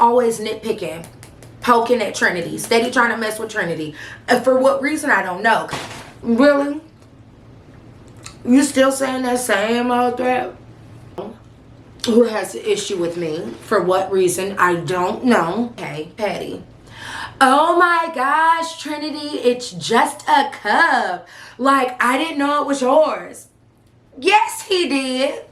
always nitpicking, poking at Trinitty, steady trying to mess with Trinitty. And for what reason, I don't know. Really? You still saying that same old threat? Who has an issue with me? For what reason? I don't know. Okay, Patty. Oh my gosh, Trinitty, it's just a cup. Like, I didn't know it was yours. Yes, he did.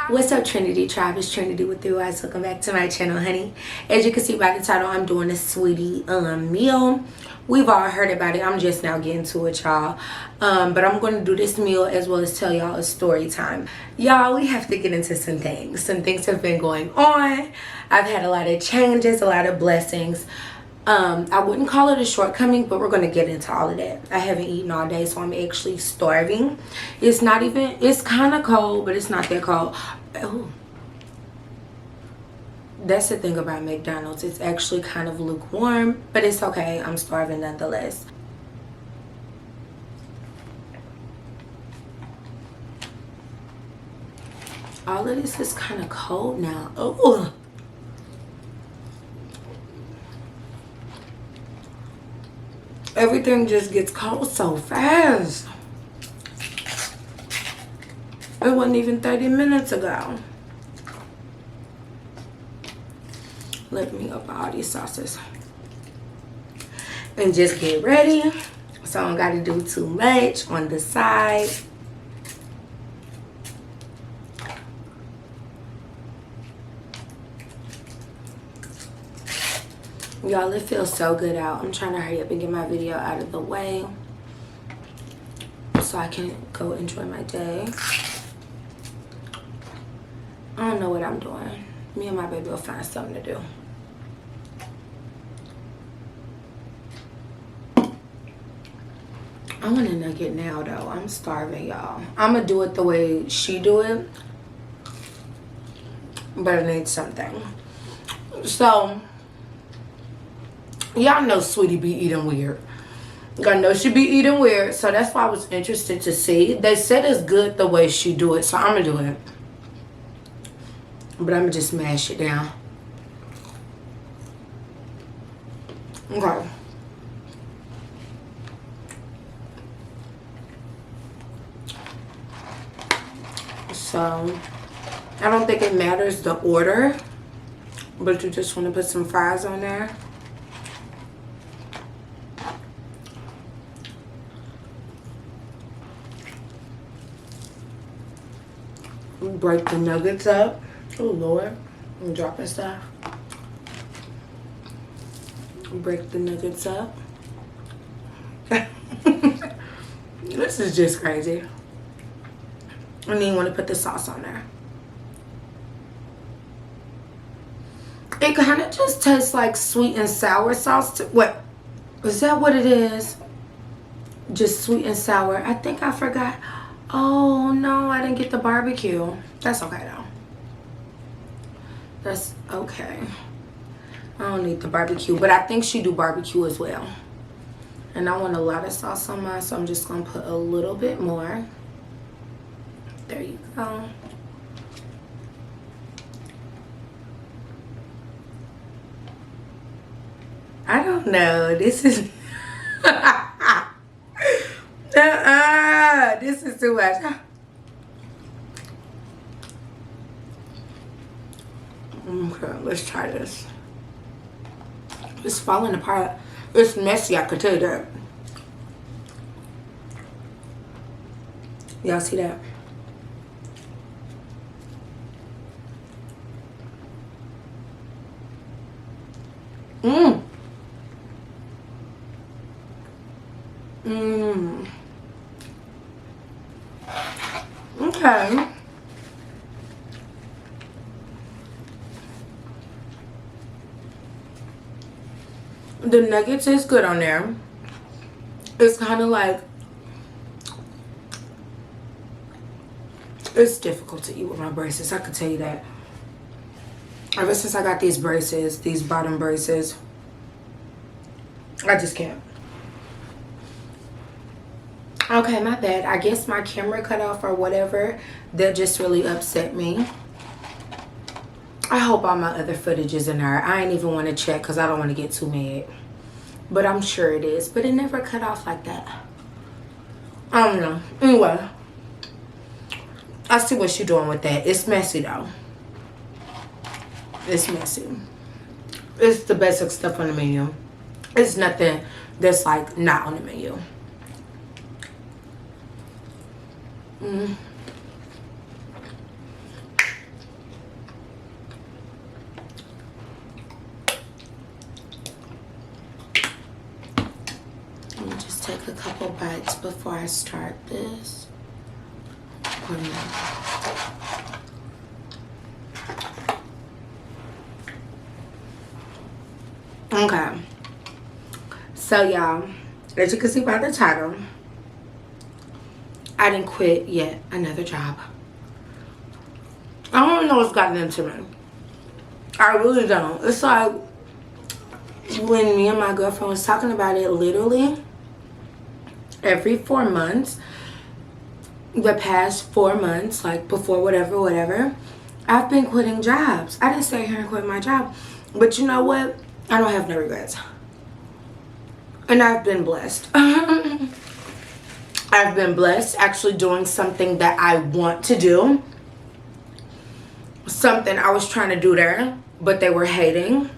What's up, Trinitty tribe? It's Trinitty with you guys. Welcome back to my channel, honey. As you can see by the title, I'm doing a sweetie meal. We've all heard about it. I'm just now getting to it, y'all. But I'm going to do this meal as well as tell y'all a story time. Y'all, we have to get into some things. Some things have been going on. I've had a lot of changes, a lot of blessings. I wouldn't call it a shortcoming, but we're going to get into all of that. I haven't eaten all day, so I'm actually starving. It's not even, it's kind of cold, but it's not that cold. Ooh. That's the thing about McDonald's. It's actually kind of lukewarm, but it's okay. I'm starving nonetheless. All of this is kind of cold now. Oh. Everything just gets cold so fast. It wasn't even 30 minutes ago. Let me open all these sauces. And just get ready. So I don't got to do too much on the side. Y'all, it feels so good out. I'm trying to hurry up and get my video out of the way so I can go enjoy my day. I don't know what I'm doing. Me and my baby will find something to do. I want a nugget now, though. I'm starving, y'all. I'm going to do it the way she do it. But I need something. So, y'all know Sweetie be eating weird. I know she be eating weird. So, that's why I was interested to see. They said it's good the way she do it. So, I'm going to do it. But I'm going to just mash it down. Okay. So, I don't think it matters the order. But you just want to put some fries on there. Break the nuggets up. Oh, Lord. I'm dropping stuff. Break the nuggets up. This is just crazy. And then you want to put the sauce on there. It kind of just tastes like sweet and sour sauce. What? Is that what it is? Just sweet and sour. I think I forgot. Oh, no. I didn't get the barbecue. That's okay, though. That's okay. I don't need the barbecue, but I think she do barbecue as well. And I want a lot of sauce on mine, so I'm just going to put a little bit more. There you go. I don't know. This is... This is too much. Okay, let's try this. It's falling apart. It's messy, I could tell you that. Y'all see that? Mmm. Mmm. Okay. The nuggets is good on there. It's kind of like, it's difficult to eat with my braces. I could tell you that. Ever since I got these braces, these bottom braces, I just can't. Okay, my bad. I guess my camera cut off or whatever. That just really upset me. I hope all my other footage is in there. I ain't even want to check because I don't want to get too mad. But I'm sure it is. But it never cut off like that. I don't know. Anyway. I see what she's doing with that. It's messy though. It's messy. It's the basic stuff on the menu. It's nothing that's like not on the menu. Let me just take a couple bites before I start this. Okay, so y'all, as you can see by the title, I didn't quit yet another job. I don't even know what's gotten into me. I really don't. It's like when me and my girlfriend was talking about it, literally every 4 months, the past 4 months, like before whatever, I've been quitting jobs. I didn't stay here and quit my job, but you know what? I don't have no regrets. And I've been blessed. I've been blessed actually doing something that I want to do. Something I was trying to do there, but they were hating.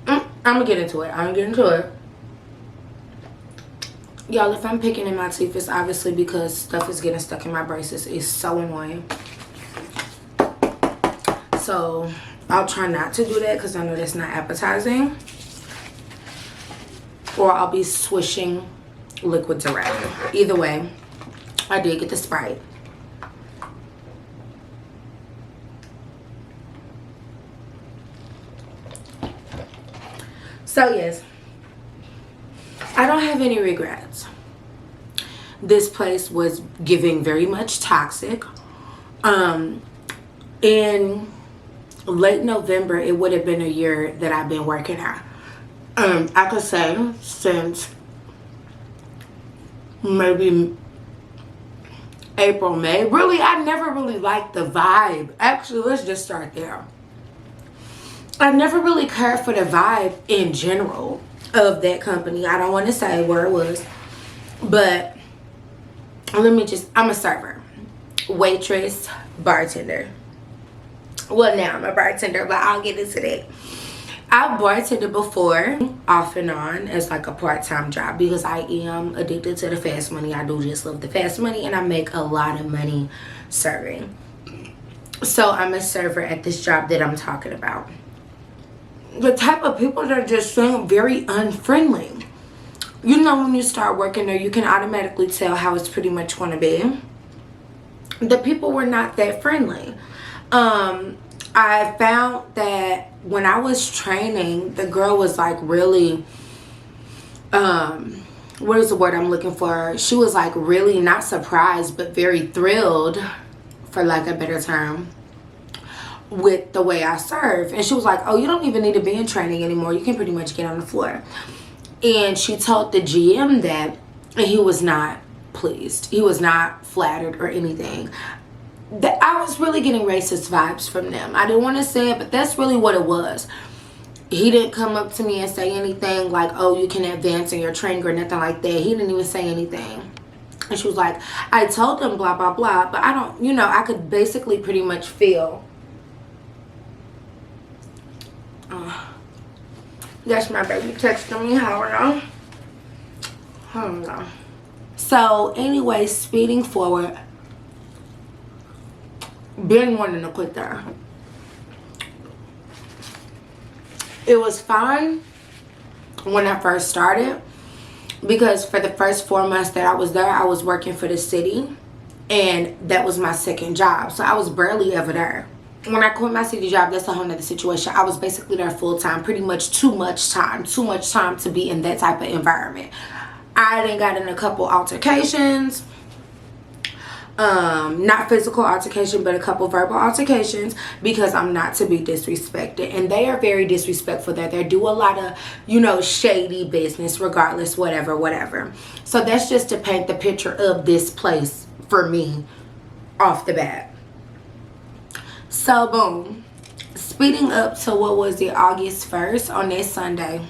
I'm gonna get into it. Y'all, if I'm picking in my teeth, it's obviously because stuff is getting stuck in my braces. It's so annoying. So I'll try not to do that because I know that's not appetizing. Or I'll be swishing liquids around. Either way, I did get the Sprite. So yes, I don't have any regrets. This place was giving very much toxic. In late November, it would have been a year that I've been working out. I could say since maybe April, May. Really, I never really liked the vibe. Actually, let's just start there. I never really cared for the vibe in general of that company. I don't want to say where it was, but I'm a server, waitress, bartender. Well, now I'm a bartender, but I'll get into that. I've bartended before, off and on, as like a part-time job because I am addicted to the fast money. I do just love the fast money, and I make a lot of money serving. So I'm a server at this job that I'm talking about. The type of people that are just very unfriendly. You know, when you start working there, you can automatically tell how it's pretty much going to be. The people were not that friendly. I found that when I was training, the girl was like really, what is the word I'm looking for? She was like really not surprised, but very thrilled, for lack of a better term, with the way I serve. And she was like, oh, you don't even need to be in training anymore. You can pretty much get on the floor. And she told the GM that, and he was not pleased. He was not flattered or anything. That I was really getting racist vibes from them. I didn't want to say it, but that's really what it was. He didn't come up to me and say anything like, oh, you can advance in your training or nothing like that. He didn't even say anything. And she was like, I told them blah, blah, blah, but I don't, you know, I could basically pretty much feel. That's my baby texting me. Hold on. So anyway, speeding forward. Been wanting to quit there. It was fine when I first started because for the first 4 months that I was there, I was working for the city, and that was my second job. So I was barely ever there. When I quit my city job, that's a whole nother situation. I was basically there full time, pretty much too much time to be in that type of environment. I done got in a couple altercations. Not physical altercation, but a couple verbal altercations because I'm not to be disrespected, and they are very disrespectful there. They do a lot of, you know, shady business regardless, whatever. So that's just to paint the picture of this place for me off the bat. So boom, speeding up to what was it, August 1st on that Sunday.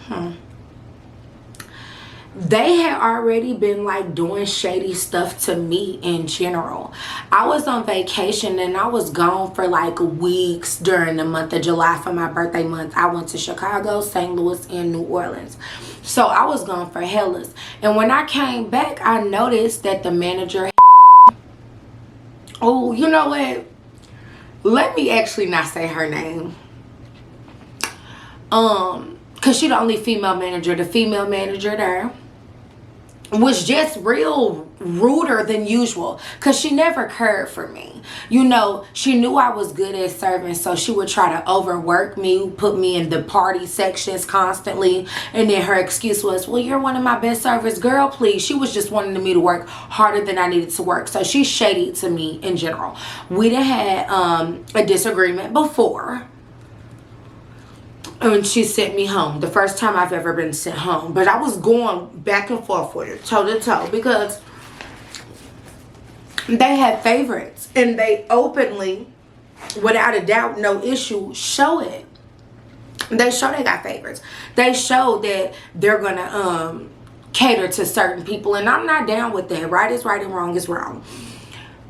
They had already been like doing shady stuff to me in general. I was on vacation and I was gone for like weeks during the month of July for my birthday month. I went to Chicago, St. Louis, and New Orleans. So I was gone for hellas. And when I came back, I noticed that the manager, oh, you know what? Let me actually not say her name. Cause she the only female manager. The female manager there was just real ruder than usual, because she never cared for me. You know, she knew I was good at serving, so she would try to overwork me, put me in the party sections constantly, and then her excuse was, well, you're one of my best servers. Girl, please. She was just wanting me to work harder than I needed to work. So she's shady to me in general. We done had a disagreement before, and she sent me home. The first time I've ever been sent home. But I was going back and forth with her, toe to toe, because they had favorites. And they openly, without a doubt, no issue, show it. They show they got favorites. They show that they're going to cater to certain people. And I'm not down with that. Right is right and wrong is wrong.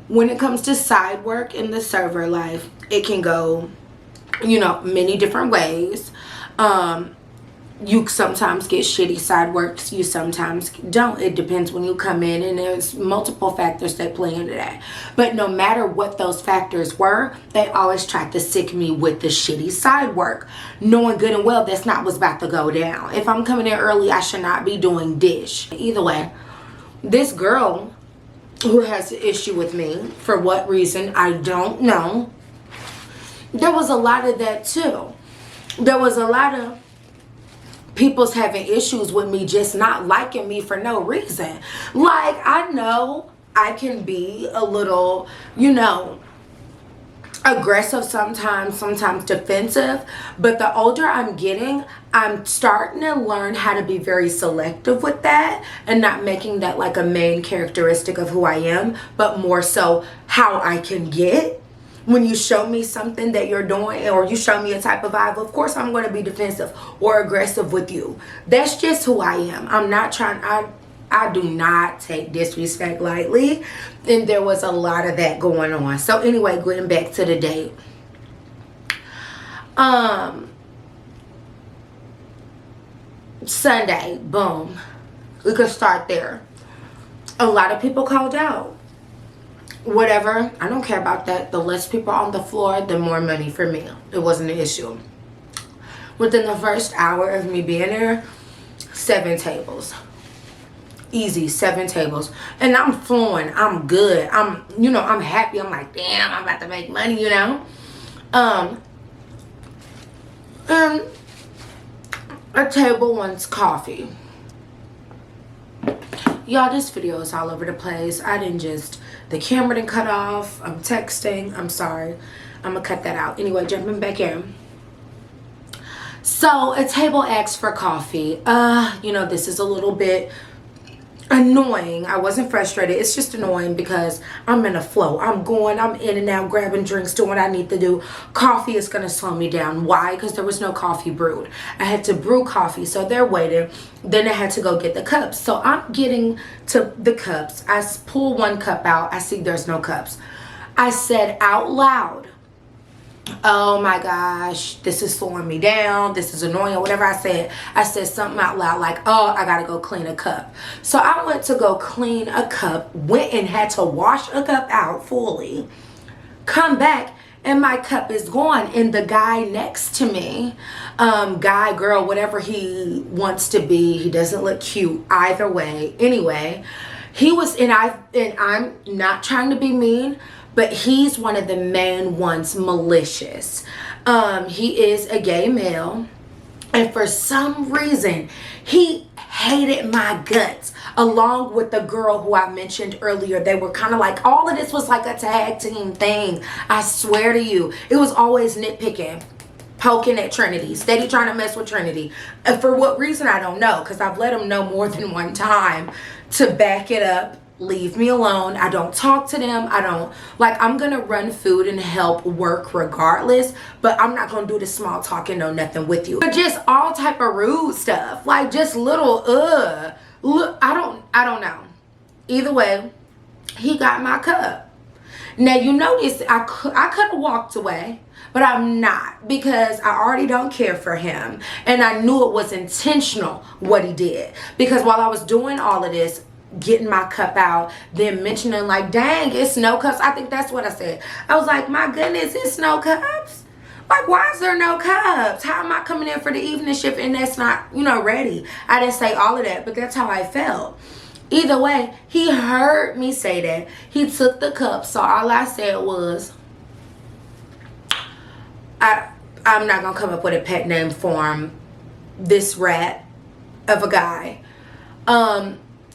When it comes to side work in the server life, it can go, you know, many different ways. You sometimes get shitty side works, you sometimes don't. It depends when you come in, and there's multiple factors that play into that. But no matter what those factors were, they always tried to sick me with the shitty side work, knowing good and well that's not what's about to go down. If I'm coming in early, I should not be doing dish. Either way, this girl who has an issue with me, for what reason, I don't know. There was a lot of that too. There was a lot of people's having issues with me just not liking me for no reason. Like, I know I can be a little, you know, aggressive sometimes defensive, but the older I'm getting, I'm starting to learn how to be very selective with that, and not making that like a main characteristic of who I am, but more so how I can get. When you show me something that you're doing, or you show me a type of vibe, of course I'm going to be defensive or aggressive with you. That's just who I am. I'm not trying, I do not take disrespect lightly, and there was a lot of that going on. So anyway, going back to the date. Sunday, boom. We could start there. A lot of people called out. Whatever, I don't care about that. The less people on the floor, the more money for me. It wasn't an issue. Within the first hour of me being there, 7 tables. Easy, 7 tables. And I'm flowing. I'm good. I'm, you know, I'm happy. I'm like, damn, I'm about to make money, you know. And a table wants coffee. Y'all, this video is all over the place. I didn't just, the camera didn't cut off. I'm texting. I'm sorry. I'm going to cut that out. Anyway, jumping back in. So, a table asked for coffee. You know, this is a little bit annoying. I wasn't frustrated. It's just annoying because I'm in a flow. I'm in and out, grabbing drinks, doing what I need to do. Coffee is going to slow me down. Why? Because there was no coffee brewed. I had to brew coffee, so they're waiting. Then I had to go get the cups. So I'm getting to the cups. I pull one cup out. I see there's no cups. I said out loud, oh my gosh, this is slowing me down, this is annoying, or whatever I said something out loud like, oh, I gotta go clean a cup. So I went to go clean a cup, went and had to wash a cup out fully, come back, and my cup is gone. And the guy next to me, guy, girl, whatever he wants to be, he doesn't look cute either way. Anyway, he was, and I'm not trying to be mean, but he's one of the main ones, malicious. He is a gay male, and for some reason he hated my guts, along with the girl who I mentioned earlier. They were kind of like, all of this was like a tag team thing. I swear to you, it was always nitpicking, poking at Trinityyy, steady trying to mess with Trinityyy. And for what reason, I don't know, because I've let him know more than one time to back it up leave me alone. I don't talk to them. I don't, like, I'm gonna run food and help work regardless, but I'm not gonna do the small talking or nothing with you. But just all type of rude stuff, like just little look, I don't know. Either way, he got my cup. Now you notice I could have walked away, but I'm not, because I already don't care for him, and I knew it was intentional what he did. Because while I was doing all of this, getting my cup out, then mentioning like, dang, it's no cups. I think that's what I said. I was like, my goodness, it's no cups. Like, why is there no cups? How am I coming in for the evening shift and that's not, you know, ready? I didn't say all of that, but that's how I felt. Either way, he heard me say that. He took the cup, so all I said was, I'm not gonna come up with a pet name for him, this rat of a guy.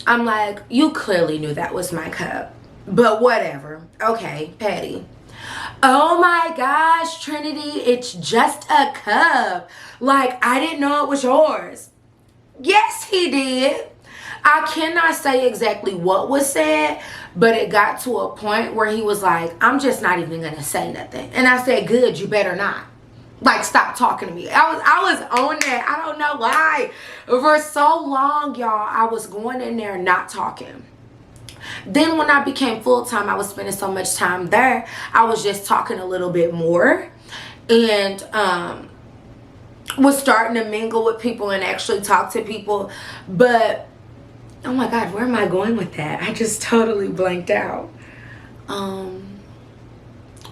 I'm like, you clearly knew that was my cup, but whatever. Okay, Patty. Oh my gosh, Trinityyy, it's just a cup. Like, I didn't know it was yours. Yes, he did. I cannot say exactly what was said, but it got to a point where he was like, I'm just not even gonna say nothing. And I said, good, you better not. Like, stop talking to me. I was on that. I don't know why. For so long, y'all, I was going in there not talking. Then when I became full-time, I was spending so much time there, I was just talking a little bit more. And was starting to mingle with people and actually talk to people. But, oh my God, where am I going with that? I just totally blanked out.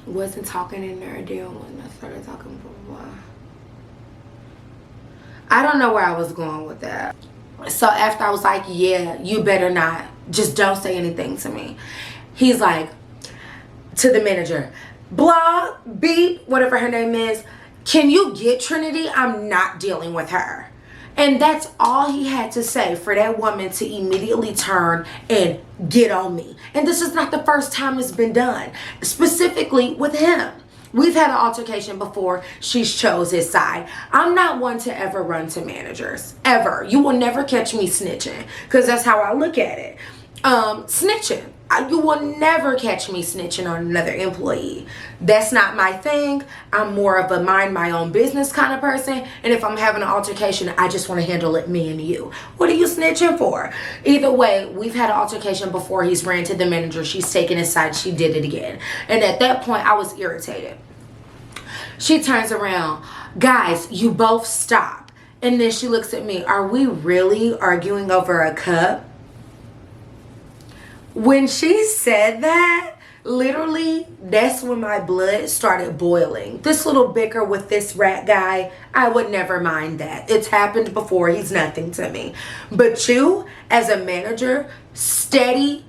Wasn't talking in there then when I started talking, blah, blah, blah. I don't know where I was going with that. So after I was like, yeah, you better not, just don't say anything to me. He's like, to the manager, blah, beep, whatever her name is, can you get Trinityyy? I'm not dealing with her. And that's all he had to say for that woman to immediately turn and get on me. And this is not the first time it's been done, specifically with him. We've had an altercation before. She's chose his side. I'm not one to ever run to managers, ever. You will never catch me snitching, because that's how I look at it. Snitching. You will never catch me snitching on another employee. That's not my thing. I'm more of a mind my own business kind of person. And if I'm having an altercation, I just want to handle it me and you. What are you snitching for? Either way, we've had an altercation before. He's ran to the manager. She's taken his side. She did it again. And at that point, I was irritated. She turns around. Guys, you both stop. And then she looks at me. Are we really arguing over a cup? When she said that, literally, that's when my blood started boiling. This little bicker with this rat guy, I would never mind that. It's happened before. He's nothing to me. But you, as a manager, steady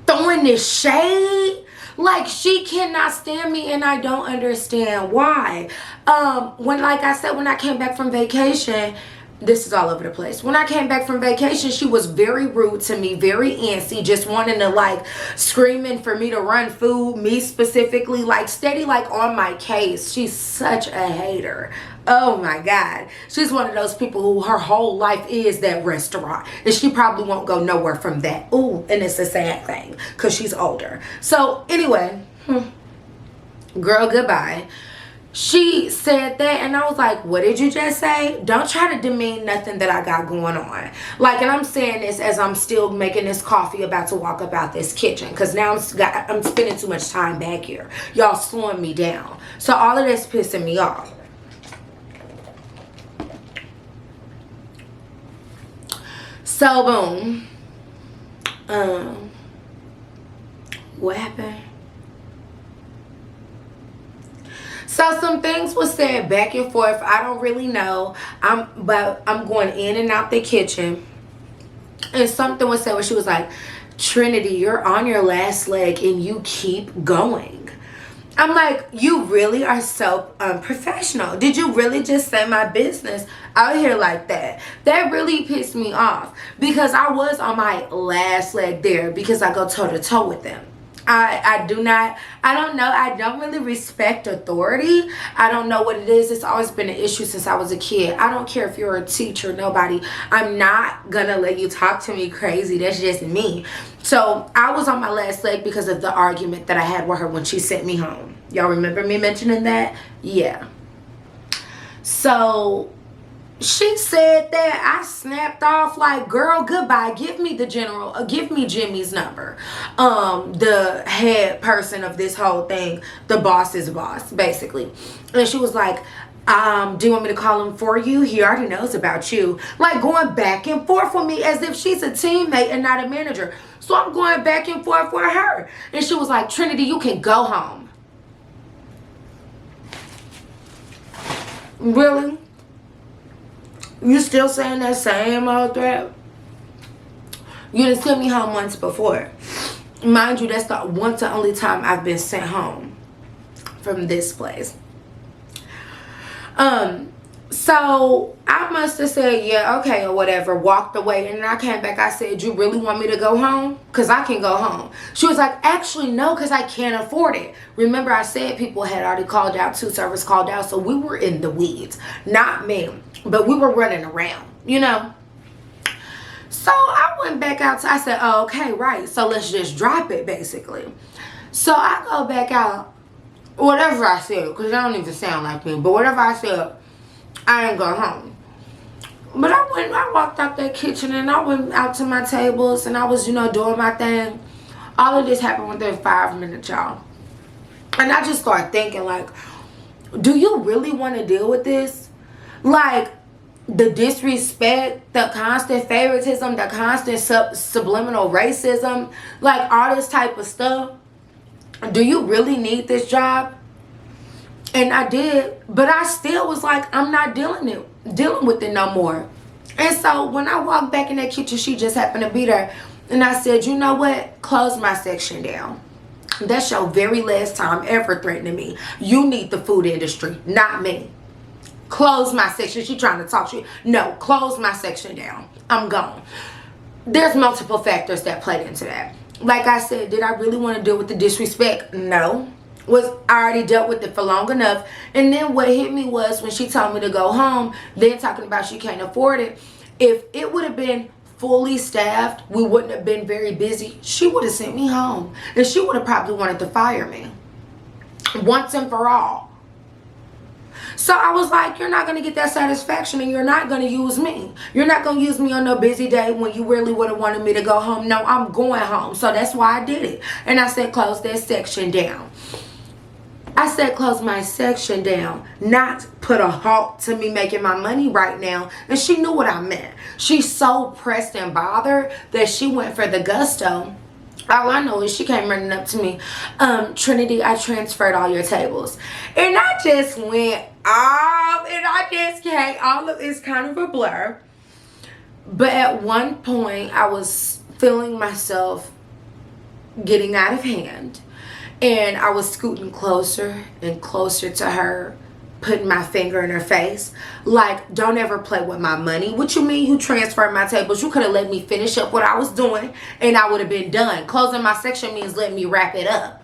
throwing this shade, like, she cannot stand me, and I don't understand why. Like I said, when I came back from vacation, this is all over the place. When I came back from vacation, she was very rude to me, very antsy, just wanting to, like, screaming for me to run food, me specifically, like, steady, like, on my case. She's such a hater. Oh my God. She's one of those people who her whole life is that restaurant, and she probably won't go nowhere from that. Ooh, and it's a sad thing because she's older. So anyway, girl, goodbye. She said that, and I was like, what did you just say? Don't try to demean nothing that I got going on. Like, and I'm saying this as I'm still making this coffee, about to walk up out this kitchen, because now I'm spending too much time back here. Y'all slowing me down. So all of this pissing me off. So boom. What happened? So some things were said back and forth. I don't really know. But I'm going in and out the kitchen, and something was said where she was like, Trinityyy, you're on your last leg and you keep going. I'm like, you really are so unprofessional. Did you really just say my business out here like that? That really pissed me off, because I was on my last leg there, because I go toe to toe with them. I do not, I don't know, I don't really respect authority. I don't know what it is. It's always been an issue since I was a kid. I don't care if you're a teacher, nobody. I'm not gonna let you talk to me crazy. That's just me. So I was on my last leg because of the argument that I had with her when she sent me home. Y'all remember me mentioning that? Yeah. So she said that. I snapped off like, girl, goodbye. Give me give me Jimmy's number. The head person of this whole thing, the boss's boss, basically. And she was like, do you want me to call him for you? He already knows about you. Like, going back and forth with me as if she's a teammate and not a manager. So I'm going back and forth with her. And she was like, Trinityyy, you can go home. Really? You still saying that same old threat? You done sent me home once before. Mind you, that's the once and only time I've been sent home from this place. So I must have said, yeah, okay, or whatever, walked away. And then I came back, I said, you really want me to go home? Because I can go home. She was like, actually, no, because I can't afford it. Remember, I said people had already called out, 2 servers called out, so we were in the weeds. Not me, but we were running around, you know. So I went back out, I said, oh, okay, right, so let's just drop it, basically. So I go back out, whatever I said, because I don't even sound like me, but whatever I said, I ain't go home. But I walked out that kitchen and I went out to my tables and I was, you know, doing my thing. All of this happened within 5 minutes, y'all. And I just started thinking, like, do you really want to deal with this? Like, the disrespect, the constant favoritism, the constant subliminal racism, like all this type of stuff. Do you really need this job? And I did, but I still was like, I'm not dealing with it no more. And so when I walked back in that kitchen, she just happened to be there. And I said, you know what? Close my section down. That's your very last time ever threatening me. You need the food industry, not me. Close my section. She trying to talk to you. No, close my section down. I'm gone. There's multiple factors that played into that. Like I said, did I really want to deal with the disrespect? No. I already dealt with it for long enough. And then what hit me was when she told me to go home, then talking about she can't afford it. If it would have been fully staffed, we wouldn't have been very busy, she would have sent me home. And she would have probably wanted to fire me once and for all. So I was like, you're not going to get that satisfaction and you're not going to use me. You're not going to use me on a busy day when you really would have wanted me to go home. No, I'm going home. So that's why I did it. And I said, close that section down. I said close my section down, not put a halt to me making my money right now. And she knew what I meant. She's so pressed and bothered that she went for the gusto. All I know is she came running up to me, Trinityyy, I transferred all your tables. And I just went off and I just can't, all of it's kind of a blur. But at one point I was feeling myself getting out of hand. And I was scooting closer and closer to her, putting my finger in her face. Like, don't ever play with my money. What you mean you transferred my tables? You could have let me finish up what I was doing and I would have been done. Closing my section means letting me wrap it up.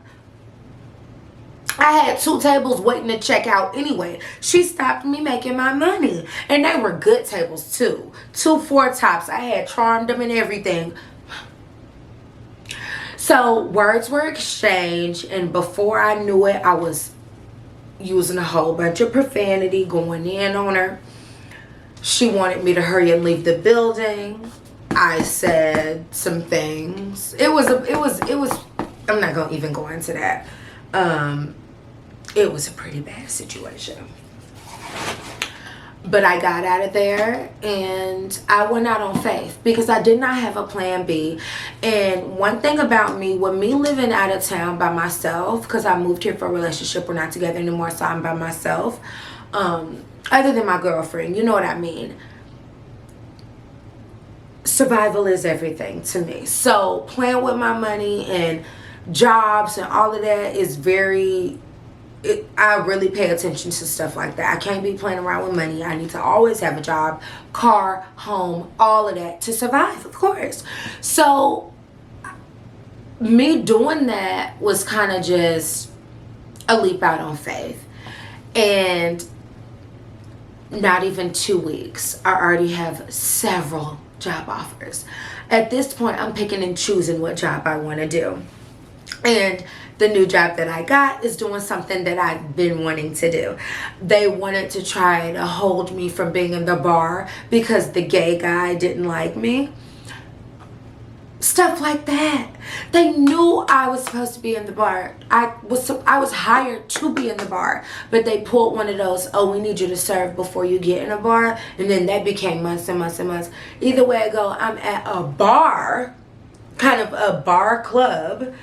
I had 2 tables waiting to check out anyway. She stopped me making my money. And they were good tables too. 2 4-tops. I had charmed them and everything. So words were exchanged, and before I knew it, I was using a whole bunch of profanity, going in on her. She wanted me to hurry and leave the building. I said some things. It was I'm not gonna even go into that. It was a pretty bad situation. But I got out of there and I went out on faith because I did not have a plan B. And one thing about me, with me living out of town by myself, because I moved here for a relationship, we're not together anymore, so I'm by myself. Other than my girlfriend, you know what I mean. Survival is everything to me. So playing with my money and jobs and all of that is very... I really pay attention to stuff like that. I can't be playing around with money. I need to always have a job, car, home, all of that to survive, of course. So me doing that was kind of just a leap out on faith. And not even 2 weeks, I already have several job offers. At this point, I'm picking and choosing what job I want to do. And the new job that I got is doing something that I've been wanting to do. They wanted to try to hold me from being in the bar because the gay guy didn't like me. Stuff like that. They knew I was supposed to be in the bar. I was hired to be in the bar, but they pulled one of those, oh, we need you to serve before you get in a bar, and then that became months and months and months. Either way I go, I'm at a bar, kind of a bar club,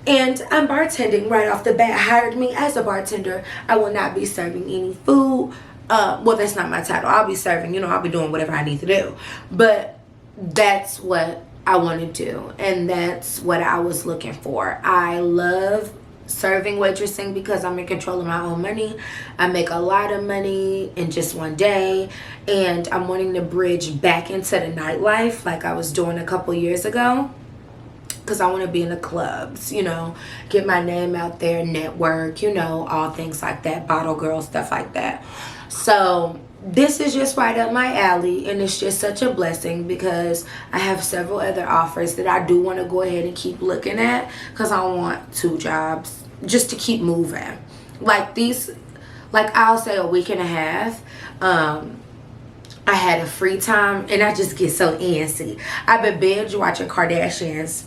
and I'm bartending right off the bat. Hired me as a bartender. I will not be serving any food. Well, that's not my title. I'll be serving, you know, I'll be doing whatever I need to do. But that's what I want to do, and that's what I was looking for. I love serving, waitressing, because I'm in control of my own money. I make a lot of money in just one day, and I'm wanting to bridge back into the nightlife like I was doing a couple years ago, because I want to be in the clubs, you know, get my name out there, network, you know, all things like that, bottle girl, stuff like that. So this is just right up my alley, and it's just such a blessing because I have several other offers that I do want to go ahead and keep looking at, because I want 2 jobs just to keep moving. Like these, like I'll say a week and a half, I had a free time, and I just get so antsy. I've been binge watching Kardashians,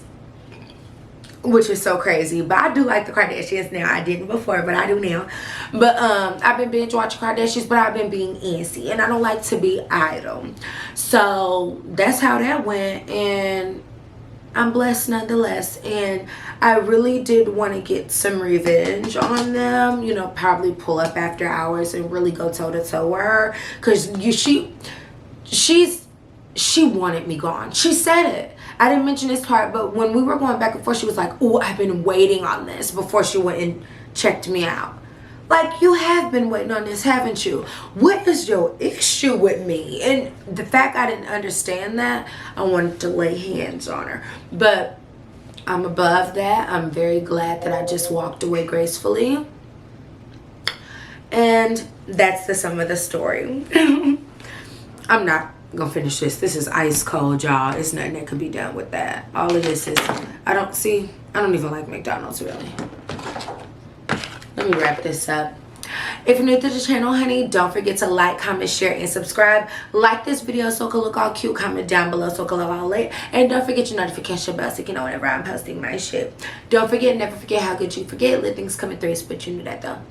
which is so crazy, but I do like the Kardashians now. I didn't before, but I do now. But I've been binge watching Kardashians, but I've been being antsy, and I don't like to be idle. So that's how that went, and I'm blessed nonetheless. And I really did want to get some revenge on them, you know, probably pull up after hours and really go toe to toe with her, because she wanted me gone. She said it. I didn't mention this part, but when we were going back and forth, she was like, oh, I've been waiting on this, before she went and checked me out. Like, you have been waiting on this, haven't you? What is your issue with me? And the fact I didn't understand that, I wanted to lay hands on her. But I'm above that. I'm very glad that I just walked away gracefully. And that's the sum of the story. I'm not gonna finish this. This is ice cold, y'all. It's nothing that could be done with that. All of this is, I don't even like McDonald's, really. Let me wrap this up. If you're new to the channel, honey, don't forget to like, comment, share, and subscribe. Like this video so it can look all cute. Comment down below so it can look all lit. And don't forget your notification bell so you can know whenever I'm posting my shit. Don't forget, never forget how good you forget. Lit things come in threes, but you knew that though.